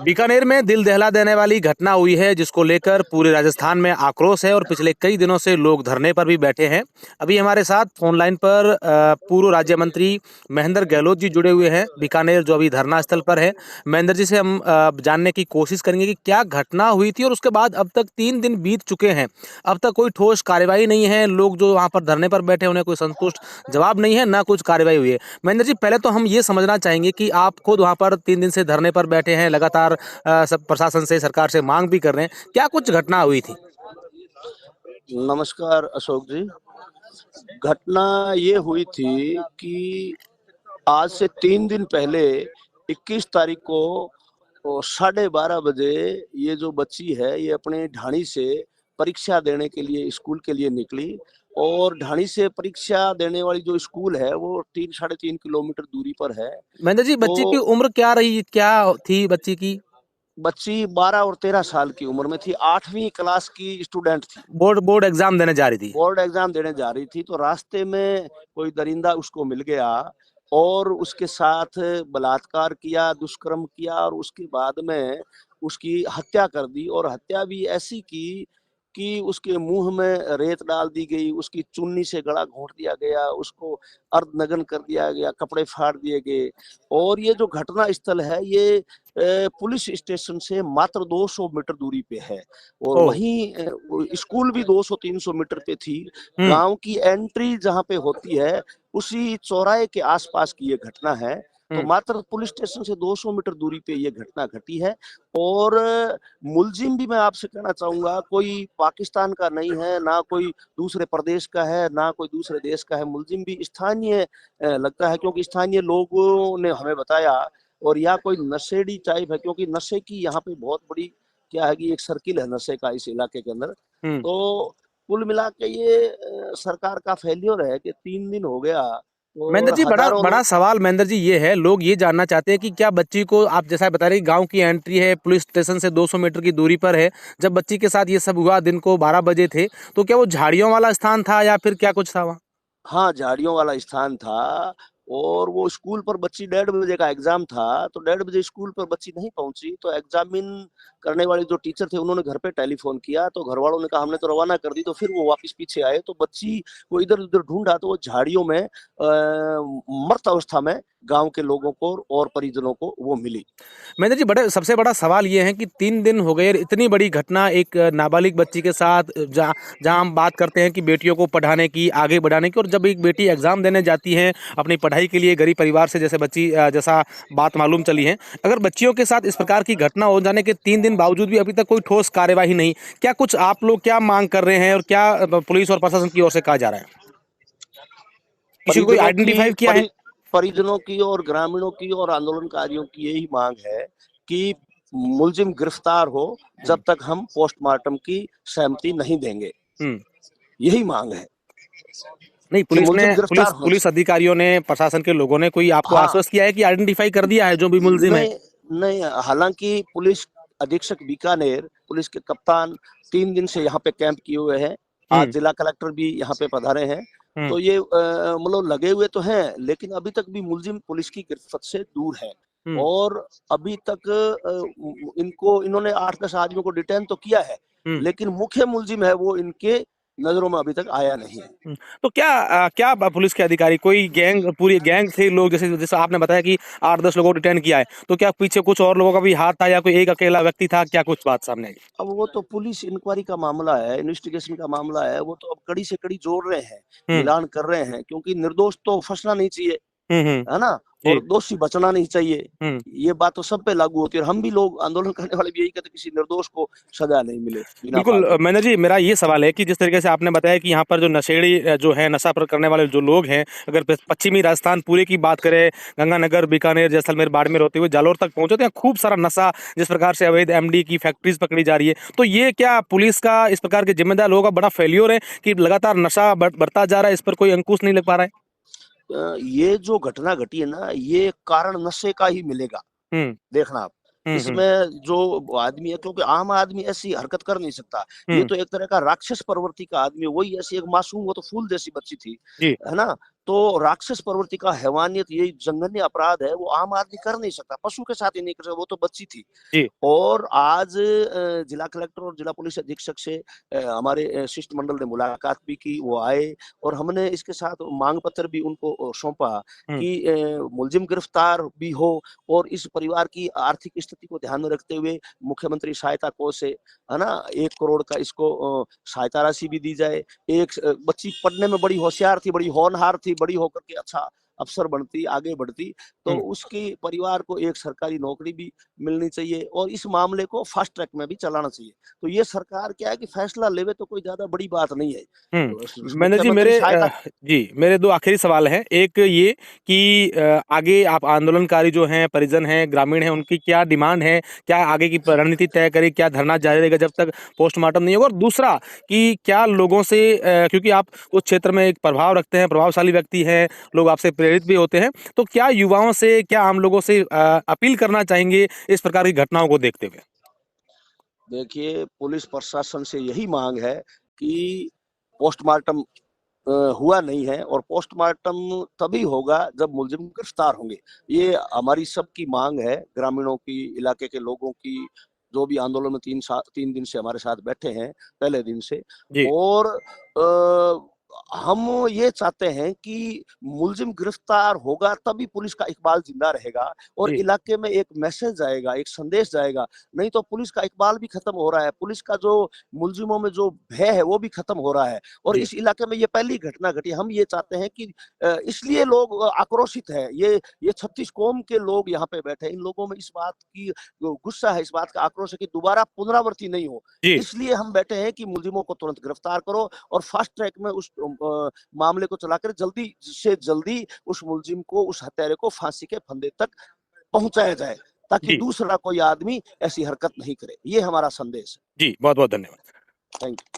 बीकानेर में दिल दहला देने वाली घटना हुई है जिसको लेकर पूरे राजस्थान में आक्रोश है और पिछले कई दिनों से लोग धरने पर भी बैठे हैं। अभी हमारे साथ फोन लाइन पर पूर्व राज्य मंत्री महेंद्र गहलोत जी जुड़े हुए हैं बीकानेर, जो अभी धरना स्थल पर है। महेंद्र जी से हम जानने की कोशिश करेंगे कि क्या घटना हुई थी और उसके बाद अब तक 3 दिन बीत चुके हैं, अब तक कोई ठोस कार्रवाई नहीं है। लोग जो वहाँ पर धरने पर बैठे उन्हें कोई संतुष्ट जवाब नहीं है, ना कुछ कार्रवाई हुई है। महेंद्र जी, पहले तो हम ये समझना चाहेंगे कि आप खुद वहाँ पर 3 दिन से धरने पर बैठे हैं, लगातार सब प्रशासन से, सरकार से मांग भी कर रहे हैं, क्या कुछ घटना हुई थी? नमस्कार अशोक जी। घटना ये हुई थी कि आज से 3 दिन पहले 21 तारीख को 12:30 बजे ये जो बच्ची है ये अपने ढाणी से परीक्षा देने के लिए स्कूल के लिए निकली और ढाणी से परीक्षा देने वाली जो स्कूल है वो 3-3.5 किलोमीटर दूरी पर है। महेंद्र जी, बच्ची की तो उम्र क्या थी बच्ची की? बच्ची 12 और 13 साल की उम्र में थी, 8वीं क्लास की स्टूडेंट थी। बोर्ड एग्जाम देने जा रही थी। बोर्ड एग्जाम देने जा रही थी तो रास्ते में कोई दरिंदा उसको मिल गया और उसके साथ बलात्कार किया, दुष्कर्म किया और उसके बाद में उसकी हत्या कर दी। और हत्या भी ऐसी की कि उसके मुंह में रेत डाल दी गई, उसकी चुन्नी से गला घोंट दिया गया, उसको अर्धनग्न कर दिया गया, कपड़े फाड़ दिए गए। और ये जो घटना स्थल है ये पुलिस स्टेशन से मात्र 200 मीटर दूरी पे है और ओह। वहीं स्कूल भी 200-300 मीटर पे थी। हम्म। गांव की एंट्री जहां पे होती है उसी चौराहे के आसपास की ये घटना है। तो हम्म। मात्र पुलिस स्टेशन से 200 मीटर दूरी पे ये घटना घटी है। और मुलजिम भी मैं आपसे कहना चाहूंगा कोई पाकिस्तान का नहीं है, ना कोई दूसरे प्रदेश का है, ना कोई दूसरे देश का है। मुलजिम भी स्थानीय लगता है, क्योंकि स्थानीय लोगों ने हमें बताया। और या कोई नशेड़ी टाइप है, क्योंकि नशे की यहाँ पे बहुत बड़ी क्या है कि एक सर्किल है नशे का इस इलाके के अंदर। हम्म। तो कुल मिला के ये सरकार का फेल्योर है कि 3 दिन हो गया महेंद्र और जी, बड़ा हजारों बड़ा लोग। सवाल महेंद्र जी ये है, लोग ये जानना चाहते हैं कि क्या बच्ची को, आप जैसा बता रहे गांव की एंट्री है, पुलिस स्टेशन से 200 मीटर की दूरी पर है, जब बच्ची के साथ ये सब हुआ दिन को 12 बजे थे, तो क्या वो झाड़ियों वाला स्थान था या फिर क्या कुछ था वहाँ? हाँ, झाड़ियों वाला स्थान था और वो स्कूल पर बच्ची 1:30 बजे का एग्जाम था, तो 1:30 बजे स्कूल पर बच्ची नहीं पहुंची। तो एग्जामिन करने वाले जो टीचर थे उन्होंने घर पे टेलीफोन किया, तो घर वालों ने कहा हमने तो रवाना कर दी। तो फिर वो वापस पीछे आए तो बच्ची को इधर उधर ढूंढा तो वो झाड़ियों में मर्त अवस्था में गांव के लोगों को और परिजनों को वो मिली। महेंद्र जी, सबसे बड़ा सवाल ये है कि 3 दिन हो गए, इतनी बड़ी घटना एक नाबालिग बच्ची के साथ, जहाँ जहाँ हम बात करते हैं कि बेटियों को पढ़ाने की, आगे बढ़ाने की, और जब एक बेटी एग्जाम देने जाती है अपनी पढ़ाई के लिए, गरीब परिवार से जैसे बच्ची, जैसा बात मालूम चली है, अगर बच्चियों के साथ इस प्रकार की घटना हो जाने के 3 दिन बावजूद भी अभी तक कोई ठोस कार्यवाही नहीं, क्या कुछ आप लोग क्या मांग कर रहे हैं और क्या पुलिस और प्रशासन की ओर से कहा जा रहा है? किसी को कोई परिजनों की आइडेंटिफाई किया है? परिजनों की और ग्रामीणों की और आंदोलनकारियों की यही मांग है कि मुलजिम गिरफ्तार हो, जब तक हम पोस्टमार्टम की सहमति नहीं देंगे। हम्म। यही मांग है नहीं, कि पुलिस ने, मुलजिम गिरफ्तार हो। पुलिस अधिकारियों ने, प्रशासन के लोगों ने कोई आपको हाँ, आश्वस्त किया है कि आइडेंटिफाई कर दिया है जो भी मुलजिम है? नहीं नहीं, हालांकि पुलिस अधीक्षक बीकानेर, पुलिस के कप्तान 3 दिन से यहाँ पे कैंप किए हुए हैं। आज हम्म। जिला कलेक्टर भी यहाँ पे पधारे हैं। हम्म। तो ये मतलब लगे हुए तो हैं, लेकिन अभी तक भी मुलजिम पुलिस की गिरफ्त से दूर है। हम्म। और अभी तक इन्होंने 8-10 आदमियों को डिटेन तो किया है, हम्म। लेकिन मुख्य मुलजिम है वो इनके नजरों में अभी तक आया नहीं है। तो पुलिस के अधिकारी, कोई गैंग, पूरी गैंग थे लोग, जैसे जैसे आपने बताया कि 8-10 लोगों को डिटेन किया है, तो क्या पीछे कुछ और लोगों का भी हाथ था या कोई एक अकेला व्यक्ति था? क्या कुछ बात सामने आई? अब वो तो पुलिस इंक्वायरी का मामला है, इन्वेस्टिगेशन का मामला है। वो तो अब कड़ी से कड़ी जोड़ रहे हैं, हम्म। मिलान कर रहे हैं, क्योंकि निर्दोष तो फंसना नहीं चाहिए, हम्म। है ना? जी। और दोषी बचना नहीं चाहिए। हम्म। ये बात तो सब पे लागू होती है और हम भी लोग आंदोलन करने वाले भी यही कहते हैं, किसी निर्दोष को सजा नहीं मिले बिना बिल्कुल। फालतू की। मैंने जी, मेरा ये सवाल है कि जिस तरीके से आपने बताया कि यहाँ पर जो नशेड़ी जो है, नशा पर करने वाले जो लोग हैं, अगर पश्चिमी राजस्थान पूरे की बात करें, गंगानगर, बीकानेर, जैसलमेर, बाड़मेर होते हुए जालौर तक पहुंचे, तो यहाँ खूब सारा नशा, जिस प्रकार से अवैध एमडी की फैक्ट्रीज पकड़ी जा रही है, तो ये क्या पुलिस का इस प्रकार के जिम्मेदार लोगों का बड़ा फेल्योर है कि लगातार नशा बढ़ता जा रहा है, इस पर कोई अंकुश नहीं लग पा रहा है? ये जो घटना घटी है ना, ये कारण नशे का ही मिलेगा। हम्म। देखना आप, हम्म। इसमें जो आदमी है, क्योंकि आम आदमी ऐसी हरकत कर नहीं सकता। ये हम्म। तो एक तरह का राक्षस प्रवृत्ति का आदमी है। वही ऐसी एक मासूम, वो तो फूल जैसी बच्ची थी, जी। है ना? तो राक्षस प्रवृत्ति का हैवानियत, ये जघन्य अपराध है, वो आम आदमी कर नहीं सकता, पशु के साथ ही नहीं कर सकता, वो तो बच्ची थी। जी। और आज जिला कलेक्टर और जिला पुलिस अधीक्षक से हमारे शिष्टमंडल ने मुलाकात भी की, वो आए और हमने इसके साथ मांग पत्र भी उनको सौंपा हुँ। कि मुलजिम गिरफ्तार भी हो और इस परिवार की आर्थिक स्थिति को ध्यान में रखते हुए मुख्यमंत्री सहायता कोष से, है ना, 1 करोड़ का इसको सहायता राशि भी दी जाए। बच्ची पढ़ने में बड़ी होशियार थी, बड़ी होनहार थी, बड़ी होकर के अच्छा अफसर बनती, आगे बढ़ती, तो हुँ। उसके परिवार को एक सरकारी नौकरी भी मिलनी चाहिए और इस मामले को फास्ट ट्रैक में भी चलाना चाहिए। तो ये सरकार क्या है कि फैसला लेवे तो कोई ज्यादा बड़ी बात नहीं है। हुँ। महेंद्र जी मुख्यमंत्री सहायता जी, मेरे 2 आखिरी सवाल हैं। एक ये कि आगे आप आंदोलनकारी जो हैं, परिजन हैं, ग्रामीण हैं, उनकी क्या डिमांड है? क्या आगे की रणनीति तय करें? क्या धरना जारी रहेगा जब तक पोस्टमार्टम नहीं होगा? और दूसरा कि क्या लोगों से क्योंकि आप उस क्षेत्र में एक प्रभाव रखते हैं, प्रभावशाली व्यक्ति हैं, लोग आपसे प्रेरित भी होते हैं, तो क्या युवाओं से, क्या आम लोगों से अपील करना चाहेंगे इस प्रकार की घटनाओं को देखते हुए? देखिए, पुलिस प्रशासन से यही मांग है कि पोस्टमार्टम हुआ नहीं है और पोस्टमार्टम तभी होगा जब मुलजिम गिरफ्तार होंगे। ये हमारी सबकी मांग है, ग्रामीणों की, इलाके के लोगों की, जो भी आंदोलन में 3 दिन से हमारे साथ बैठे हैं, पहले दिन से। जी, और हम ये चाहते हैं कि मुलजिम गिरफ्तार होगा तभी पुलिस का इकबाल जिंदा रहेगा और जी, इलाके में एक मैसेज जाएगा, एक संदेश जाएगा। नहीं तो पुलिस का इकबाल भी खत्म हो रहा है, पुलिस का जो मुलजिमों में जो भय है वो भी खत्म हो रहा है और जी, इस इलाके में ये पहली घटना घटी। हम ये चाहते हैं कि इसलिए लोग आक्रोशित है, ये 36 कौम के लोग यहाँ पे बैठे हैं, इन लोगों में इस बात की जो गुस्सा है, इस बात का आक्रोश है कि दोबारा पुनरावृत्ति नहीं हो। जी, इसलिए हम बैठे हैं कि मुलजिमों को तुरंत गिरफ्तार करो और फास्ट ट्रैक में उस मामले को चलाकर जल्दी से जल्दी उस मुलजिम को, उस हत्यारे को फांसी के फंदे तक पहुंचाया जाए ताकि जी, दूसरा कोई आदमी ऐसी हरकत नहीं करे। ये हमारा संदेश जी, बहुत-बहुत धन्यवाद। है। Thank you.